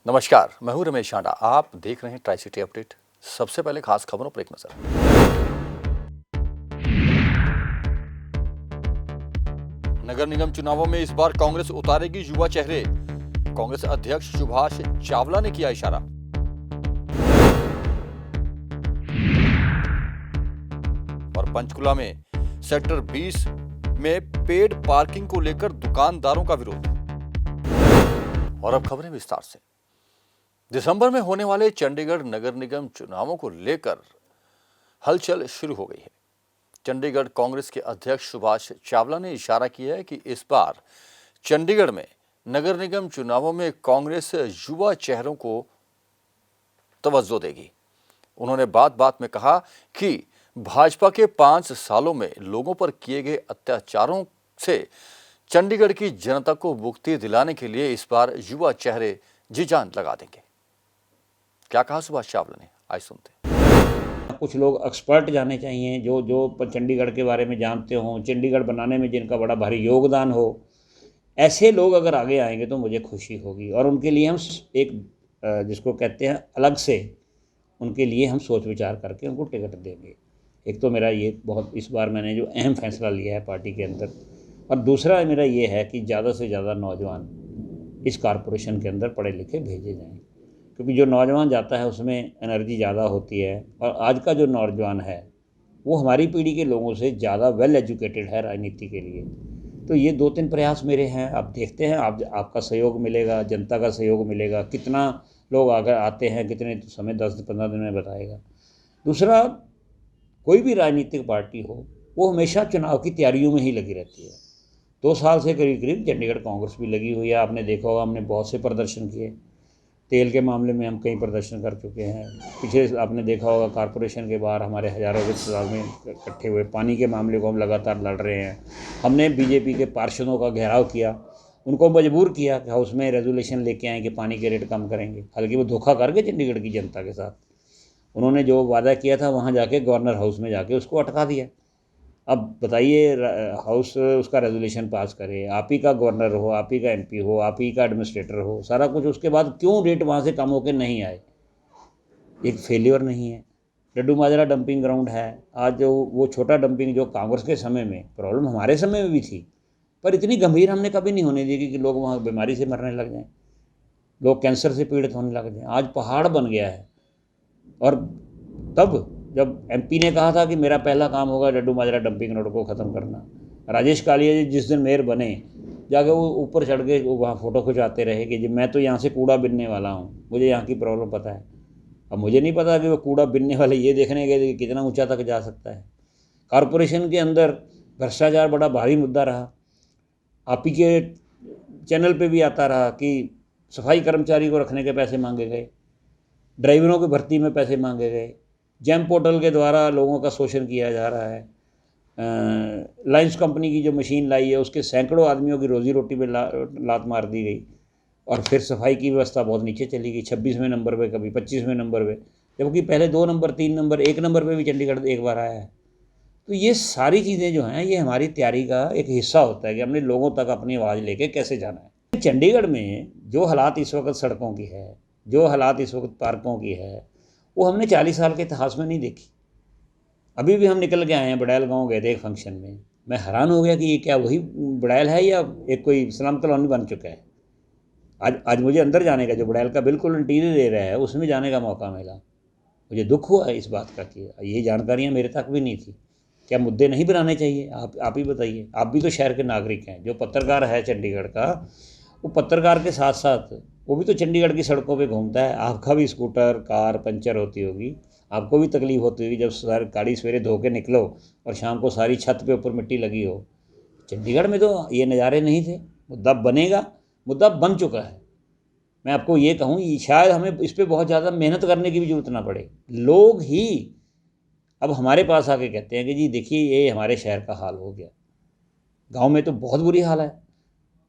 नमस्कार, मैं हूं रमेश आंडा। आप देख रहे हैं ट्राई सिटी अपडेट। सबसे पहले खास खबरों पर एक नजर। नगर निगम चुनावों में इस बार कांग्रेस उतारेगी युवा चेहरे। कांग्रेस अध्यक्ष सुभाष चावला ने किया इशारा। और पंचकुला में सेक्टर 20 में पेड पार्किंग को लेकर दुकानदारों का विरोध। और अब खबरें विस्तार से। दिसंबर में होने वाले चंडीगढ़ नगर निगम चुनावों को लेकर हलचल शुरू हो गई है। चंडीगढ़ कांग्रेस के अध्यक्ष सुभाष चावला ने इशारा किया है कि इस बार चंडीगढ़ में नगर निगम चुनावों में कांग्रेस युवा चेहरों को तवज्जो देगी। उन्होंने बात बात में कहा कि भाजपा के 5 सालों में लोगों पर किए गए अत्याचारों से चंडीगढ़ की जनता को मुक्ति दिलाने के लिए इस बार युवा चेहरे जी जान लगा देंगे। क्या कहा सुभाष चावला ने, आज सुनते हैं। कुछ लोग एक्सपर्ट जाने चाहिए जो चंडीगढ़ के बारे में जानते हों, चंडीगढ़ बनाने में जिनका बड़ा भारी योगदान हो। ऐसे लोग अगर आगे आएंगे तो मुझे खुशी होगी और उनके लिए हम एक जिसको कहते हैं अलग से उनके लिए हम सोच विचार करके उनको टिकट देंगे। एक तो मेरा ये बहुत इस बार मैंने जो अहम फैसला लिया है पार्टी के अंदर, और दूसरा मेरा ये है कि ज़्यादा से ज़्यादा नौजवान इस कारपोरेशन के अंदर पढ़े लिखे भेजे जाएँ, क्योंकि जो नौजवान जाता है उसमें एनर्जी ज़्यादा होती है। और आज का जो नौजवान है वो हमारी पीढ़ी के लोगों से ज़्यादा वेल एजुकेटेड है राजनीति के लिए। तो ये 2-3 प्रयास मेरे हैं। आप देखते हैं, आपका सहयोग मिलेगा, जनता का सहयोग मिलेगा। कितना लोग अगर आते हैं, कितने तो समय 10-15 दिन में बताएगा। दूसरा, कोई भी राजनीतिक पार्टी हो वो हमेशा चुनाव की तैयारियों में ही लगी रहती है। 2 साल से करीब करीब चंडीगढ़ कांग्रेस भी लगी हुई है। आपने देखा होगा, हमने बहुत से प्रदर्शन किए। तेल के मामले में हम कई प्रदर्शन कर चुके हैं। पीछे आपने देखा होगा कारपोरेशन के बाहर हमारे हज़ारों के तादाद में इकट्ठे हुए। पानी के मामले को हम लगातार लड़ रहे हैं। हमने बीजेपी के पार्षदों का घेराव किया, उनको मजबूर किया कि हाउस में रेजोल्यूशन लेके आएँ कि पानी के रेट कम करेंगे। हालांकि वो धोखा करके चंडीगढ़ की जनता के साथ उन्होंने जो वादा किया था वहाँ जाके गवर्नर हाउस में जाके उसको अटका दिया। अब बताइए, हाउस उसका रेजोल्यूशन पास करे, आप ही का गवर्नर हो, आप ही का एमपी हो, आप ही का एडमिनिस्ट्रेटर हो, सारा कुछ, उसके बाद क्यों रेट वहाँ से कम होकर नहीं आए? एक फेल्योर नहीं है। डड्डू माजरा डंपिंग ग्राउंड है। आज जो वो छोटा डंपिंग जो कांग्रेस के समय में प्रॉब्लम हमारे समय में भी थी, पर इतनी गंभीर हमने कभी नहीं होने दी कि लोग वहाँ बीमारी से मरने लग जाएँ, लोग कैंसर से पीड़ित होने लग जाएँ। आज पहाड़ बन गया है। और तब जब एमपी ने कहा था कि मेरा पहला काम होगा डड्डू माजरा डंपिंग ग्राउंड को ख़त्म करना, राजेश कालिया जी जिस दिन मेयर बने जाके वो ऊपर चढ़ के वो वहाँ फ़ोटो खिंचवाते रहे कि मैं तो यहाँ से कूड़ा बिनने वाला हूँ, मुझे यहाँ की प्रॉब्लम पता है। अब मुझे नहीं पता कि वो कूड़ा बिनने वाले ये देखने गए कि कितना ऊंचा तक जा सकता है। कारपोरेशन के अंदर भ्रष्टाचार बड़ा भारी मुद्दा रहा। आप ही के चैनल पे भी आता रहा कि सफाई कर्मचारी को रखने के पैसे मांगे गए, ड्राइवरों की भर्ती में पैसे मांगे गए, जैम पोर्टल के द्वारा लोगों का शोषण किया जा रहा है। लाइंस कंपनी की जो मशीन लाई है उसके सैकड़ों आदमियों की रोजी रोटी पे लात मार दी गई। और फिर सफाई की व्यवस्था बहुत नीचे चली गई, 26वें नंबर पे, कभी 25वें नंबर पे, जबकि पहले 2 नंबर, 3 नंबर, 1 नंबर पे भी चंडीगढ़ एक बार आया है। तो ये सारी चीज़ें जो हैं ये हमारी तैयारी का एक हिस्सा होता है कि हमने लोगों तक अपनी आवाज़ लेके कैसे जाना है। चंडीगढ़ में जो हालात इस वक्त सड़कों की है, जो हालात इस वक्त पार्कों की है, वो हमने 40 साल के इतिहास में नहीं देखी। अभी भी हम निकल के आए हैं, बड़ैल गांव गए थे एक फंक्शन में। मैं हैरान हो गया कि ये क्या वही बड़ैल है या एक कोई स्लम कॉलोनी बन चुका है। आज मुझे अंदर जाने का, जो बड़ैल का बिल्कुल इंटीरियर एरिया है, उसमें जाने का मौका मिला। मुझे दुख हुआ है इस बात का कि ये जानकारियाँ मेरे तक भी नहीं थी। क्या मुद्दे नहीं बनाने चाहिए? आप ही बताइए। आप भी तो शहर के नागरिक हैं। जो पत्रकार है चंडीगढ़ का, वो पत्रकार के साथ साथ वो भी तो चंडीगढ़ की सड़कों पे घूमता है। आपका भी स्कूटर, कार पंचर होती होगी, आपको भी तकलीफ होती होगी जब सारी गाड़ी सवेरे धो के निकलो और शाम को सारी छत पे ऊपर मिट्टी लगी हो। चंडीगढ़ में तो ये नज़ारे नहीं थे। मुद्दा बनेगा, मुद्दा बन चुका है। मैं आपको ये कहूँ, शायद हमें इस पर बहुत ज़्यादा मेहनत करने की भी ज़रूरत ना पड़े। लोग ही अब हमारे पास आके कहते हैं कि जी देखिए ये हमारे शहर का हाल हो गया। गांव में तो बहुत बुरी हाल है।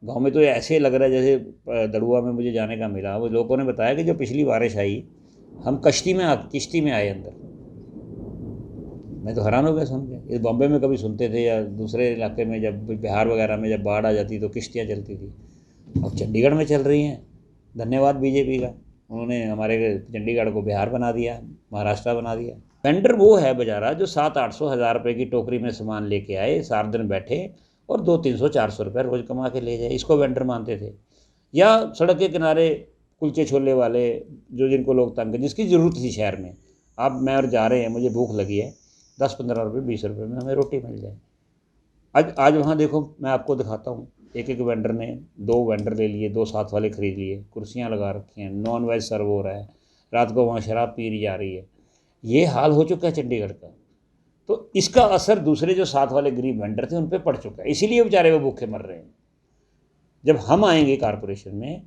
गांव में तो ऐसे लग रहा है जैसे दड़ुआ में मुझे जाने का मिला, वो लोगों ने बताया कि जो पिछली बारिश आई हम किश्ती में आए अंदर। मैं तो हैरान हो गया सुन के। इस बॉम्बे में कभी सुनते थे या दूसरे इलाके में, जब बिहार वगैरह में जब बाढ़ आ जाती तो किश्तियाँ चलती थी, अब चंडीगढ़ में चल रही हैं। धन्यवाद बीजेपी का, उन्होंने हमारे चंडीगढ़ को बिहार बना दिया, महाराष्ट्र बना दिया। वेंडर वो है बेचारा जो 700-800 रुपये की टोकरी में सामान लेके आए, 4 दिन बैठे और 200-300-400 रुपये रोज़ कमा के ले जाए, इसको वेंडर मानते थे। या सड़क के किनारे कुलचे छोले वाले, जो जिनको लोग तंग, जिसकी ज़रूरत थी शहर में, आप मैं और जा रहे हैं, मुझे भूख लगी है, 10-15 रुपये 20 रुपये में हमें रोटी मिल जाए। आज वहाँ देखो, मैं आपको दिखाता हूँ, एक वेंडर ने 2 वेंडर ले लिए, 2 साथ वाले ख़रीद लिए, कुर्सियाँ लगा रखी हैं, नॉन वेज सर्व हो रहा है, रात को वहाँ शराब पी जा रही है। ये हाल हो चुका है चंडीगढ़ का। तो इसका असर दूसरे जो साथ वाले गरीब वेंडर थे उन पे पड़ चुका है, इसीलिए बेचारे वो भूखे मर रहे हैं। जब हम आएंगे कॉरपोरेशन में,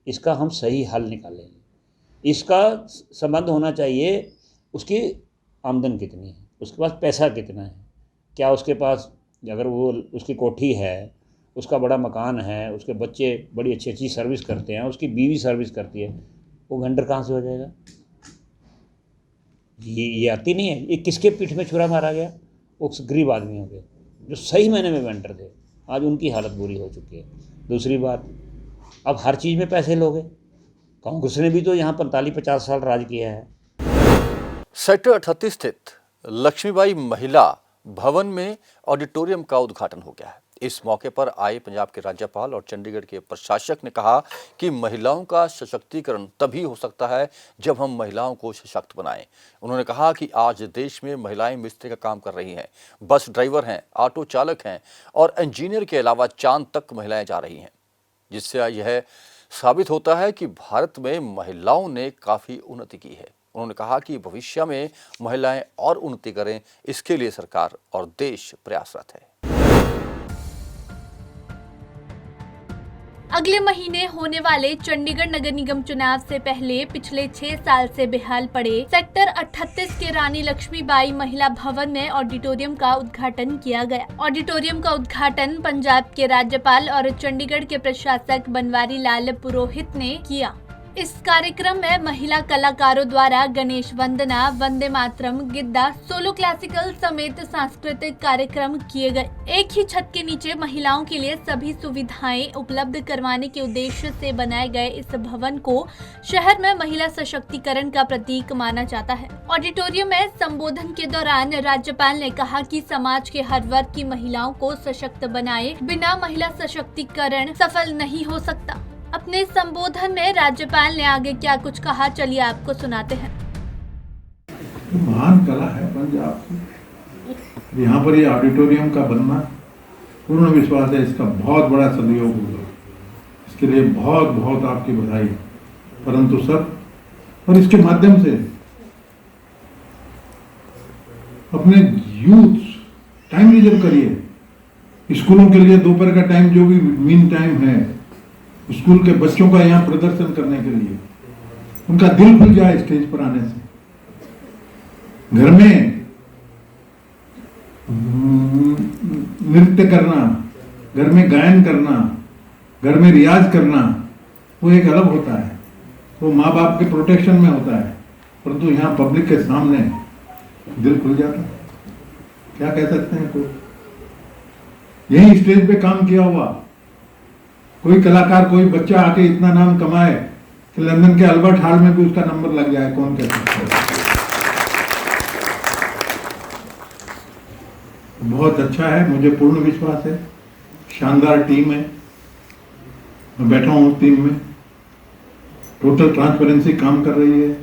इसका हम सही हल निकालेंगे। इसका संबंध होना चाहिए उसकी आमदन कितनी है, उसके पास पैसा कितना है, क्या उसके पास, अगर वो उसकी कोठी है, उसका बड़ा मकान है, उसके बच्चे बड़ी अच्छी अच्छी सर्विस करते हैं, उसकी बीवी सर्विस करती है, वो वेंडर कहाँ से हो जाएगा? ये आती नहीं है। ये किसके पीठ में छुरा मारा गया? उस गरीब आदमियों के, जो सही मायने में वेंडर थे। आज उनकी हालत बुरी हो चुकी है। दूसरी बात, अब हर चीज़ में पैसे लोगे। कांग्रेस ने भी तो यहाँ 45-50 साल राज किया है। सेक्टर 38 स्थित लक्ष्मीबाई महिला भवन में ऑडिटोरियम का उद्घाटन हो गया है। इस मौके पर आए पंजाब के राज्यपाल और चंडीगढ़ के प्रशासक ने कहा कि महिलाओं का सशक्तिकरण तभी हो सकता है जब हम महिलाओं को सशक्त बनाएं। उन्होंने कहा कि आज देश में महिलाएं मिस्त्री का काम कर रही हैं, बस ड्राइवर हैं, ऑटो चालक हैं और इंजीनियर के अलावा चांद तक महिलाएं जा रही हैं, जिससे यह साबित होता है कि भारत में महिलाओं ने काफ़ी उन्नति की है। उन्होंने कहा कि भविष्य में महिलाएं और उन्नति करें, इसके लिए सरकार और देश प्रयासरत है। अगले महीने होने वाले चंडीगढ़ नगर निगम चुनाव से पहले पिछले 6 साल से बेहाल पड़े सेक्टर 38 के रानी लक्ष्मीबाई महिला भवन में ऑडिटोरियम का उद्घाटन किया गया। ऑडिटोरियम का उद्घाटन पंजाब के राज्यपाल और चंडीगढ़ के प्रशासक बनवारी लाल पुरोहित ने किया। इस कार्यक्रम में महिला कलाकारों द्वारा गणेश वंदना, वंदे मातरम, गिद्दा, सोलो क्लासिकल समेत सांस्कृतिक कार्यक्रम किए गए। एक ही छत के नीचे महिलाओं के लिए सभी सुविधाएं उपलब्ध करवाने के उद्देश्य से बनाए गए इस भवन को शहर में महिला सशक्तिकरण का प्रतीक माना जाता है। ऑडिटोरियम में संबोधन के दौरान राज्यपाल ने कहा कि समाज के हर वर्ग की महिलाओं को सशक्त बनाए बिना महिला सशक्तिकरण सफल नहीं हो सकता। अपने संबोधन में राज्यपाल ने आगे क्या कुछ कहा, चलिए आपको सुनाते हैं। महान कला है पंजाब की। यहाँ पर ये ऑडिटोरियम का बनना, पूर्ण विश्वास है इसका बहुत बड़ा सदुपयोग होगा। इसके लिए बहुत बहुत आपकी बधाई। परंतु सर, और इसके माध्यम से अपने यूथ टाइम रिजर्व करिए। स्कूलों के लिए दोपहर का टाइम, जो भी मीन टाइम है स्कूल के बच्चों का यहाँ प्रदर्शन करने के लिए, उनका दिल खुल जाए स्टेज पर आने से। घर में नृत्य करना, घर में गायन करना, घर में रियाज करना, वो एक अलग होता है, वो माँ बाप के प्रोटेक्शन में होता है। परंतु यहाँ पब्लिक के सामने दिल खुल जाता है। क्या कह सकते हैं? कोई यही स्टेज पे काम किया हुआ कोई कलाकार, कोई बच्चा आके इतना नाम कमाए कि लंदन के अल्बर्ट हॉल में भी उसका नंबर लग जाए, कौन कह सकता है? बहुत अच्छा है, मुझे पूर्ण विश्वास है। शानदार टीम है, मैं बैठा हूँ उस टीम में, टोटल ट्रांसपेरेंसी काम कर रही है।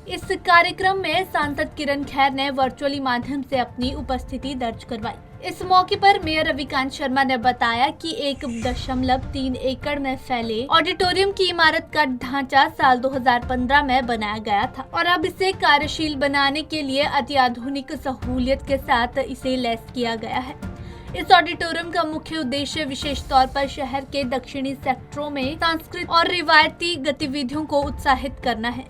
इस कार्यक्रम में सांसद किरण खैर ने वर्चुअली माध्यम से अपनी उपस्थिति दर्ज करवाई। इस मौके पर मेयर रविकांत शर्मा ने बताया कि 1.3 एकड़ में फैले ऑडिटोरियम की इमारत का ढांचा साल 2015 में बनाया गया था और अब इसे कार्यशील बनाने के लिए अत्याधुनिक सहूलियत के साथ इसे लैस किया गया है। इस ऑडिटोरियम का मुख्य उद्देश्य विशेष तौर पर शहर के दक्षिणी सेक्टरों में सांस्कृतिक और रिवायती गतिविधियों को उत्साहित करना है।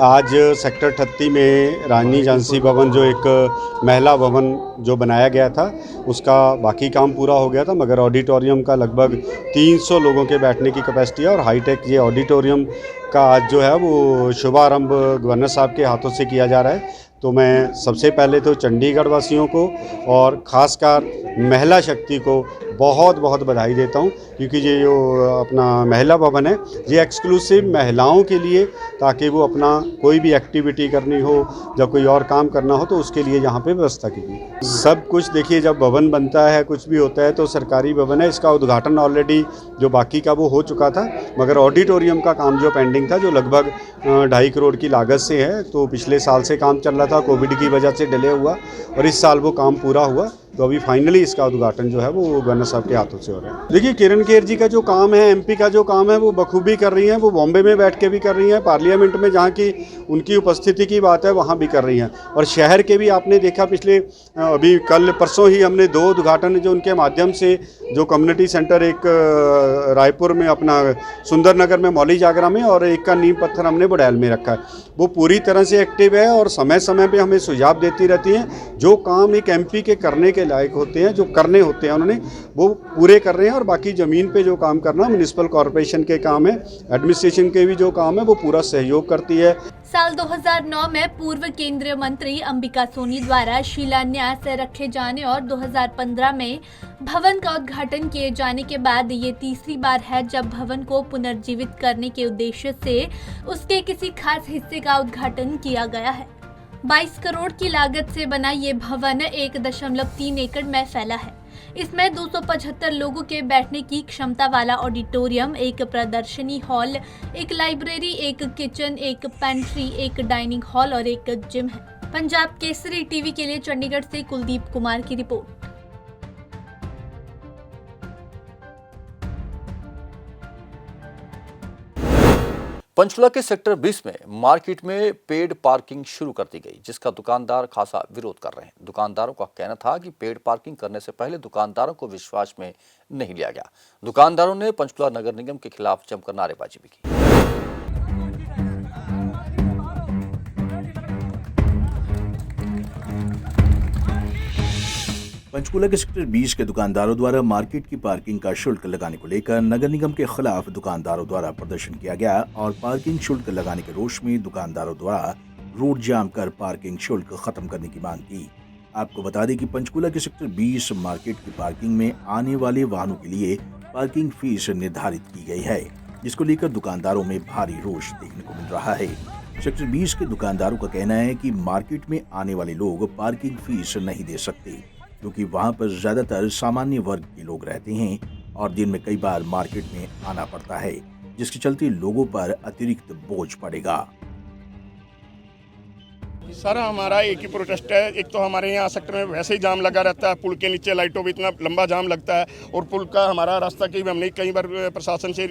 आज सेक्टर 38 में रानी झांसी भवन, जो एक महिला भवन जो बनाया गया था, उसका बाकी काम पूरा हो गया था, मगर ऑडिटोरियम का लगभग 300 लोगों के बैठने की कैपेसिटी है। और हाईटेक ये ऑडिटोरियम का आज जो है वो शुभारंभ गवर्नर साहब के हाथों से किया जा रहा है, तो मैं सबसे पहले तो चंडीगढ़ वासियों को और ख़ासकर महिला शक्ति को बहुत बहुत बधाई देता हूँ, क्योंकि ये जो अपना महिला भवन है ये एक्सक्लूसिव महिलाओं के लिए, ताकि वो अपना कोई भी एक्टिविटी करनी हो या कोई और काम करना हो तो उसके लिए यहाँ पे व्यवस्था की गई। सब कुछ देखिए, जब भवन बनता है कुछ भी होता है तो सरकारी भवन है, इसका उद्घाटन ऑलरेडी जो बाकी का वो हो चुका था, मगर ऑडिटोरियम का काम जो पेंडिंग था जो लगभग 2.5 करोड़ की लागत से है, तो पिछले साल से काम चल रहा था, कोविड की वजह से डिले हुआ और इस साल वो काम पूरा हुआ, तो अभी फाइनली इसका उद्घाटन जो है वो गवर्नर साहब के हाथों से हो रहा है। देखिए किरण खेर जी का जो काम है, एमपी का जो काम है वो बखूबी कर रही हैं, वो बॉम्बे में बैठ के भी कर रही हैं, पार्लियामेंट में जहाँ की उनकी उपस्थिति की बात है वहाँ भी कर रही हैं, और शहर के भी आपने देखा पिछले अभी कल परसों ही हमने 2 उद्घाटन जो उनके माध्यम से जो कम्युनिटी सेंटर, एक रायपुर में अपना सुंदर नगर में मौली जागरा में और एक का नींव पत्थर हमने बुड़ैल में रखा है, वो पूरी तरह से एक्टिव है और समय समय पे हमें सुझाव देती रहती हैं। जो काम एक एमपी के करने के लायक होते हैं, जो करने होते हैं उन्होंने वो पूरे कर रहे हैं, और बाकी ज़मीन पे जो काम करना म्युनिसिपल कॉरपोरेशन के काम है, एडमिनिस्ट्रेशन के भी जो काम है वो पूरा सहयोग करती है। साल 2009 में पूर्व केंद्रीय मंत्री अंबिका सोनी द्वारा शिलान्यास रखे जाने और 2015 में भवन का उद्घाटन किए जाने के बाद ये तीसरी बार है जब भवन को पुनर्जीवित करने के उद्देश्य से उसके किसी खास हिस्से का उद्घाटन किया गया है। 22 करोड़ की लागत से बना ये भवन 1.3 एकड़ में फैला है। इसमें 275 लोगों के बैठने की क्षमता वाला ऑडिटोरियम, एक प्रदर्शनी हॉल, एक लाइब्रेरी, एक किचन, एक पेंट्री, एक डाइनिंग हॉल और एक जिम है। पंजाब केसरी टीवी के लिए चंडीगढ़ से कुलदीप कुमार की रिपोर्ट। पंचकुला के सेक्टर 20 में मार्केट में पेड पार्किंग शुरू कर दी गई, जिसका दुकानदार खासा विरोध कर रहे हैं। दुकानदारों का कहना था कि पेड पार्किंग करने से पहले दुकानदारों को विश्वास में नहीं लिया गया। दुकानदारों ने पंचकुला नगर निगम के खिलाफ जमकर नारेबाजी भी की। पंचकुला के सेक्टर 20 के दुकानदारों द्वारा मार्केट की पार्किंग का शुल्क लगाने को लेकर नगर निगम के खिलाफ दुकानदारों द्वारा प्रदर्शन किया गया और पार्किंग शुल्क लगाने के रोष में दुकानदारों द्वारा रोड जाम कर पार्किंग शुल्क खत्म करने की मांग की। आपको बता दें कि पंचकुला के सेक्टर 20 मार्केट की पार्किंग में आने वाले वाहनों के लिए पार्किंग फीस निर्धारित की गई है, जिसको लेकर दुकानदारों में भारी रोष देखने को मिल रहा है। सेक्टर 20 के दुकानदारों का कहना है कि मार्केट में आने वाले लोग पार्किंग फीस नहीं दे सकते, क्योंकि वहां पर ज्यादातर सामान्य वर्ग के लोग रहते हैं और दिन में कई बार मार्केट में आना पड़ता है, जिसके चलते लोगों पर अतिरिक्त बोझ पड़ेगा। सर हमारा एक ही प्रोटेस्ट है। एक तो हमारे यहाँ सेक्टर में वैसे ही जाम लगा रहता है, पुल के नीचे लाइटों में इतना लंबा जाम लगता है, और पुल का हमारा रास्ता की हमने कई बार प्रशासन से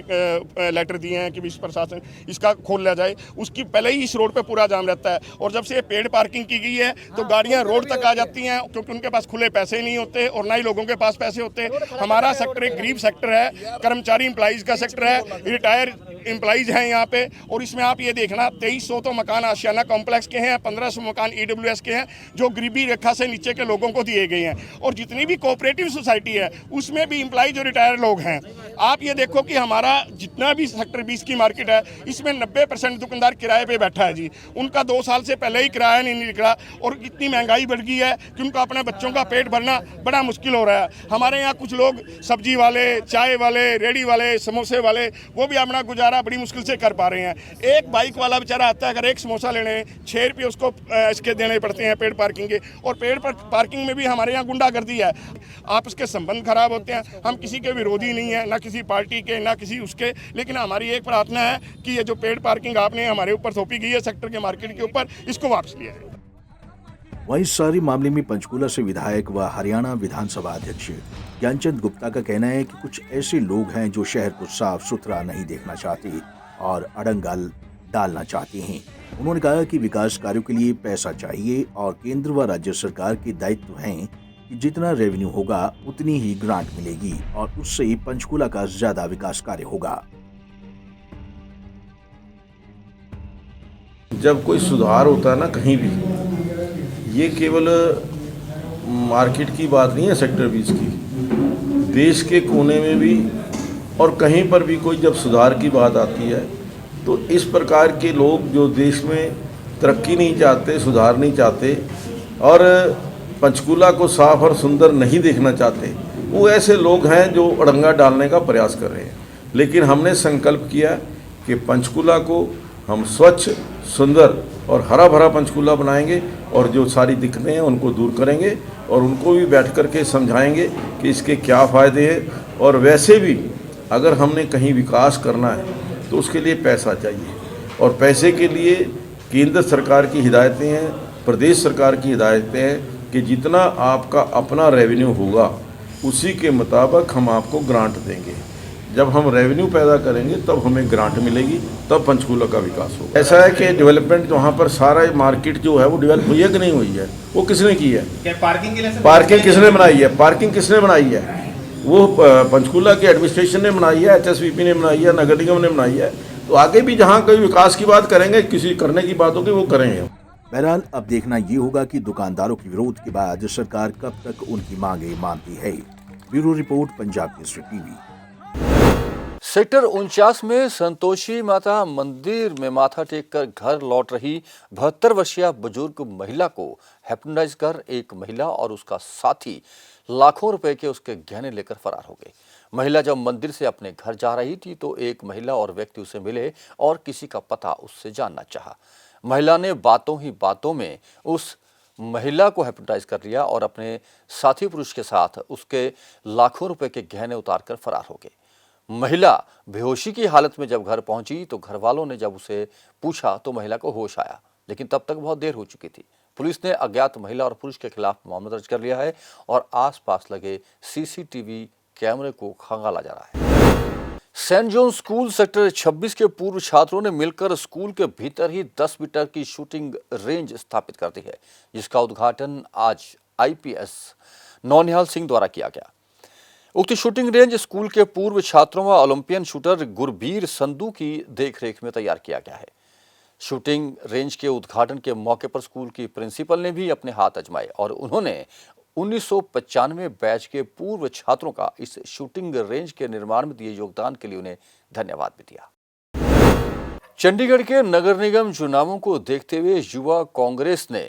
लेटर दिए हैं कि इस प्रशासन इसका खोल लिया जाए। उसकी पहले ही इस रोड पे पूरा जाम रहता है, और जब से ये पेड पार्किंग की गई है तो गाड़ियाँ रोड तक आ जाती हैं, क्योंकि उनके पास खुले पैसे नहीं होते और ना ही लोगों के पास पैसे होते। हमारा सेक्टर एक गरीब सेक्टर है, कर्मचारी एम्प्लॉइज का सेक्टर है, रिटायर एम्प्लॉइज हैं यहाँ पे, और इसमें आप ये देखना 2300 तो मकान आशियाना कॉम्प्लेक्स के हैं, 1500 मकान EWS के हैं जो गरीबी रेखा से नीचे के लोगों को दिए गए हैं, और जितनी भी कोऑपरेटिव सोसाइटी है उसमें भी एम्प्लॉइज और रिटायर लोग हैं। आप ये देखो कि हमारा जितना भी सेक्टर 20 की मार्केट है इसमें 90% दुकानदार किराए पे बैठा है जी। उनका 2 साल से पहले ही किराया नहीं निकला, और इतनी महंगाई बढ़ गई है कि उनका अपने बच्चों का पेट भरना बड़ा मुश्किल हो रहा है। हमारे यहाँ कुछ लोग सब्जी वाले, चाय वाले, रेडी वाले, समोसे वाले, वो भी अपना गुजारा बड़ी मुश्किल से कर पा रहे हैं। एक बाइक वाला बेचारा आता है, अगर एक समोसा लेने 6 रुपये उसको इसके देने पड़ते हैं पेड पार्किंग के, और पेड पार्किंग में भी हमारे यहाँ गुंडागर्दी है। आपस के संबंध खराब होते हैं। हम किसी के विरोधी नहीं है, ना किसी पार्टी के, ना किसी उसके, लेकिन हमारी एक प्रार्थना है कि ये जो पेड पार्किंग आपने हमारे ऊपर थोपी गई है सेक्टर के मार्केट के ऊपर, इसको वापस लिया जाए। वहीं सारी मामले में पंचकुला से विधायक व हरियाणा विधानसभा अध्यक्ष ज्ञानचंद गुप्ता का कहना है कि कुछ ऐसे लोग हैं जो शहर को साफ सुथरा नहीं देखना चाहते और अड़ंगा डालना चाहते हैं। उन्होंने कहा कि विकास कार्यों के लिए पैसा चाहिए और केंद्र व राज्य सरकार के दायित्व हैं कि जितना रेवेन्यू होगा उतनी ही ग्रांट मिलेगी और उससे पंचकुला का ज्यादा विकास कार्य होगा। जब कोई सुधार होता है ना कहीं भी, ये केवल मार्केट की बात नहीं है सेक्टर 20 की, देश के कोने में भी और कहीं पर भी कोई जब सुधार की बात आती है तो इस प्रकार के लोग जो देश में तरक्की नहीं चाहते, सुधार नहीं चाहते और पंचकूला को साफ और सुंदर नहीं देखना चाहते, वो ऐसे लोग हैं जो अड़ंगा डालने का प्रयास कर रहे हैं। लेकिन हमने संकल्प किया कि पंचकूला को हम स्वच्छ, सुंदर और हरा भरा पंचकूला बनाएंगे और जो सारी दिक्कतें हैं उनको दूर करेंगे और उनको भी बैठ कर के समझाएंगे कि इसके क्या फ़ायदे हैं। और वैसे भी अगर हमने कहीं विकास करना है तो उसके लिए पैसा चाहिए और पैसे के लिए केंद्र सरकार की हिदायतें हैं, प्रदेश सरकार की हिदायतें हैं कि जितना आपका अपना रेवेन्यू होगा उसी के मुताबिक हम आपको ग्रांट देंगे। जब हम रेवेन्यू पैदा करेंगे तब हमें ग्रांट मिलेगी, तब पंचकूला का विकास होगा। ऐसा है कि डेवलपमेंट वहाँ पर सारा मार्केट जो है वो डेवलप हुई है कि नहीं हुई है, वो किसने की है? पार्किंग के लिए पार्किंग किसने बनाई है? पार्किंग किसने बनाई है? वो पंचकूला के एडमिनिस्ट्रेशन ने बनाई है, HSVP ने बनाई है, नगर निगम ने बनाई है। तो आगे भी जहाँ कोई विकास की बात करेंगे, किसी करने की बात होगी, वो करेंगे। बहरहाल अब देखना ये होगा कि दुकानदारों के विरोध के बाद सरकार कब तक उनकी मांगे मानती है। Bureau report, Punjab Kesari TV. Sector 49 में संतोषी माता मंदिर में माथा टेककर घर लौट रही 72 वर्षीय बुजुर्ग महिला को हिप्नोटाइज कर एक महिला और उसका साथी लाखों रुपए के उसके गहने लेकर फरार हो गए। महिला जब मंदिर से अपने घर जा रही थी तो एक महिला और व्यक्ति उसे मिले और किसी का पता उससे जानना चाहा। महिला ने बातों ही बातों में उस महिला को हिप्नोटाइज कर लिया और अपने साथी पुरुष के साथ उसके लाखों रुपए के गहने उतारकर फरार हो गए। महिला बेहोशी की हालत में जब घर पहुंची तो घर वालों ने जब उसे पूछा तो महिला को होश आया, लेकिन तब तक बहुत देर हो चुकी थी। पुलिस ने अज्ञात महिला और पुरुष के खिलाफ मामला दर्ज कर लिया है और आसपास लगे CCTV कैमरे को खंगाला जा रहा है। सेंट जॉन स्कूल सेक्टर 26 के पूर्व छात्रों ने मिलकर स्कूल के भीतर ही 10 मीटर की शूटिंग रेंज स्थापित कर दी है, जिसका उद्घाटन आज IPS नौनिहाल सिंह द्वारा किया गया। उक्त शूटिंग रेंज स्कूल के पूर्व छात्रों व ओलंपियन शूटर गुरबीर संधू की देखरेख में तैयार किया गया है। शूटिंग रेंज के उद्घाटन के मौके पर स्कूल की प्रिंसिपल ने भी अपने हाथ आजमाए और उन्होंने 1995 बैच के पूर्व छात्रों का इस शूटिंग रेंज के निर्माण में दिए योगदान के लिए उन्हें धन्यवाद भी दिया। चंडीगढ़ के नगर निगम चुनावों को देखते हुए युवा कांग्रेस ने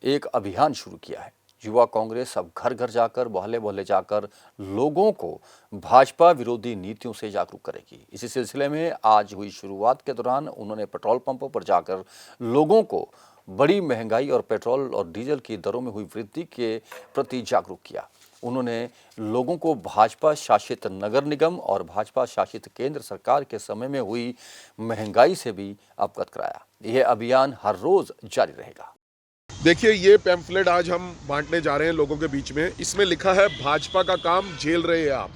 एक अभियान शुरू किया है। युवा कांग्रेस अब घर घर जाकर, मोहल्ले मोहल्ले जाकर लोगों को भाजपा विरोधी नीतियों से जागरूक करेगी। इसी सिलसिले में आज हुई शुरुआत के दौरान उन्होंने पेट्रोल पंपों पर जाकर लोगों को बड़ी महंगाई और पेट्रोल और डीजल की दरों में हुई वृद्धि के प्रति जागरूक किया। उन्होंने लोगों को भाजपा शासित नगर निगम और भाजपा शासित केंद्र सरकार के समय में हुई महंगाई से भी अवगत कराया। यह अभियान हर रोज जारी रहेगा। देखिए, ये पैम्फलेट आज हम बांटने जा रहे हैं लोगों के बीच में। इसमें लिखा है भाजपा का काम झेल रहे हैं आप।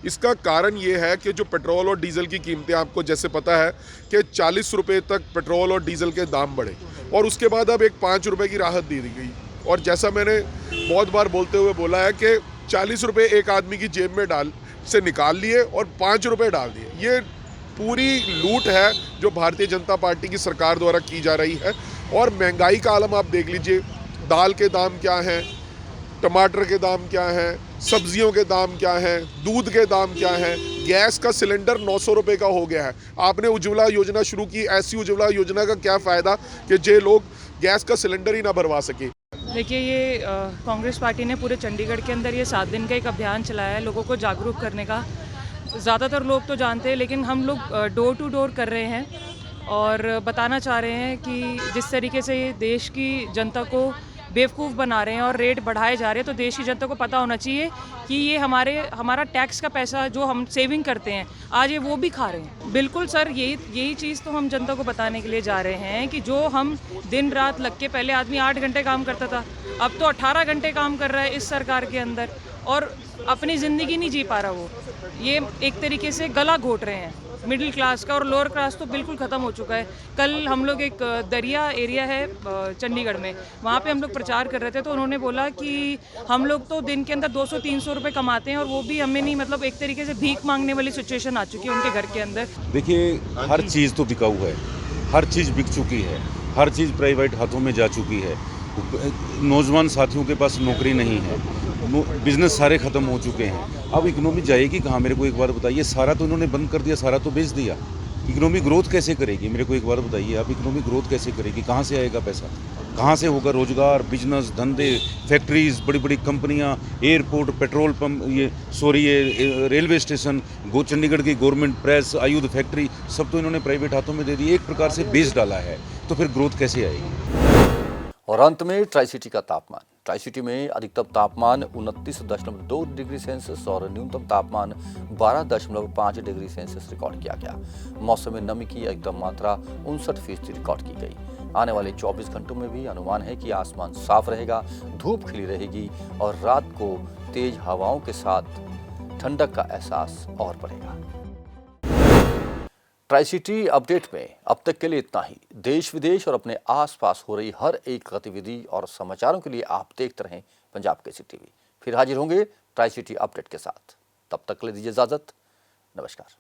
इसका कारण ये है कि जो पेट्रोल और डीजल की कीमतें, आपको जैसे पता है कि 40 रुपये तक पेट्रोल और डीजल के दाम बढ़े और उसके बाद अब एक 5 रुपये की राहत दे दी गई। और जैसा मैंने बहुत बार बोलते हुए बोला है कि 40 रुपये एक आदमी की जेब में से निकाल लिए और 5 रुपये डाल दिए। ये पूरी लूट है जो भारतीय जनता पार्टी की सरकार द्वारा की जा रही है। और महंगाई का आलम आप देख लीजिए, दाल के दाम क्या हैं, टमाटर के दाम क्या हैं, सब्जियों के दाम क्या हैं, दूध के दाम क्या हैं, गैस का सिलेंडर 900 रुपये का हो गया है। आपने उज्ज्वला योजना शुरू की, ऐसी उज्ज्वला योजना का क्या फ़ायदा कि जे लोग गैस का सिलेंडर ही ना भरवा सके। देखिए, ये कांग्रेस पार्टी ने पूरे चंडीगढ़ के अंदर ये 7 दिन का एक अभियान चलाया है लोगों को जागरूक करने का। ज़्यादातर लोग तो जानते हैं, लेकिन हम लोग डोर टू डोर कर रहे हैं और बताना चाह रहे हैं कि जिस तरीके से देश की जनता को बेवकूफ़ बना रहे हैं और रेट बढ़ाए जा रहे हैं, तो देश की जनता को पता होना चाहिए कि ये हमारा टैक्स का पैसा जो हम सेविंग करते हैं आज ये वो भी खा रहे हैं। बिल्कुल सर, यही चीज़ तो हम जनता को बताने के लिए जा रहे हैं कि जो हम दिन रात लग के, पहले आदमी 8 घंटे काम करता था, अब तो 18 घंटे काम कर रहा है इस सरकार के अंदर और अपनी ज़िंदगी नहीं जी पा रहा। वो ये एक तरीके से गला घोट रहे हैं मिडिल क्लास का, और लोअर क्लास तो बिल्कुल ख़त्म हो चुका है। कल हम लोग एक दरिया एरिया है चंडीगढ़ में, वहाँ पे हम लोग प्रचार कर रहे थे, तो उन्होंने बोला कि हम लोग तो दिन के अंदर 200-300 रुपये कमाते हैं और वो भी हमें नहीं, मतलब एक तरीके से भीख मांगने वाली सिचुएशन आ चुकी है उनके घर के अंदर। देखिए, हर चीज़ तो बिकाऊ है, हर चीज़ बिक चुकी है, हर चीज़ प्राइवेट हाथों में जा चुकी है। नौजवान साथियों के पास नौकरी नहीं है, बिजनेस सारे ख़त्म हो चुके हैं। अब इकोनॉमी जाएगी कहाँ, मेरे को एक बार बताइए। सारा तो इन्होंने बंद कर दिया, सारा तो बेच दिया। इकोनॉमी ग्रोथ कैसे करेगी? मेरे को एक बात बताइए आप, इकोनॉमी ग्रोथ कैसे करेगी? कहाँ से आएगा पैसा? कहाँ से होगा रोजगार, बिजनेस, धंधे, फैक्ट्रीज, बड़ी बड़ी कंपनियाँ, एयरपोर्ट, पेट्रोल पंप, ये रेलवे स्टेशन, चंडीगढ़ की गवर्नमेंट प्रेस, आयुध फैक्ट्री, सब तो इन्होंने प्राइवेट हाथों में दे दी। एक प्रकार से बेस डाला है, तो फिर ग्रोथ कैसे आएगी? और अंत में ट्राई सिटी का तापमान। ट्राई सिटी में अधिकतम तापमान 29.2 डिग्री सेल्सियस और न्यूनतम तापमान 12.5 डिग्री सेल्सियस रिकॉर्ड किया गया। मौसम में नमी की अधिकतम मात्रा 59% रिकॉर्ड की गई। आने वाले 24 घंटों में भी अनुमान है कि आसमान साफ रहेगा, धूप खिली रहेगी और रात को तेज हवाओं के साथ ठंडक का एहसास और बढ़ेगा। ट्राई सिटी अपडेट में अब तक के लिए इतना ही। देश विदेश और अपने आसपास हो रही हर एक गतिविधि और समाचारों के लिए आप देखते रहें पंजाब केसरी टीवी। फिर हाजिर होंगे ट्राई सिटी अपडेट के साथ। तब तक के लिए दीजिए इजाजत। नमस्कार।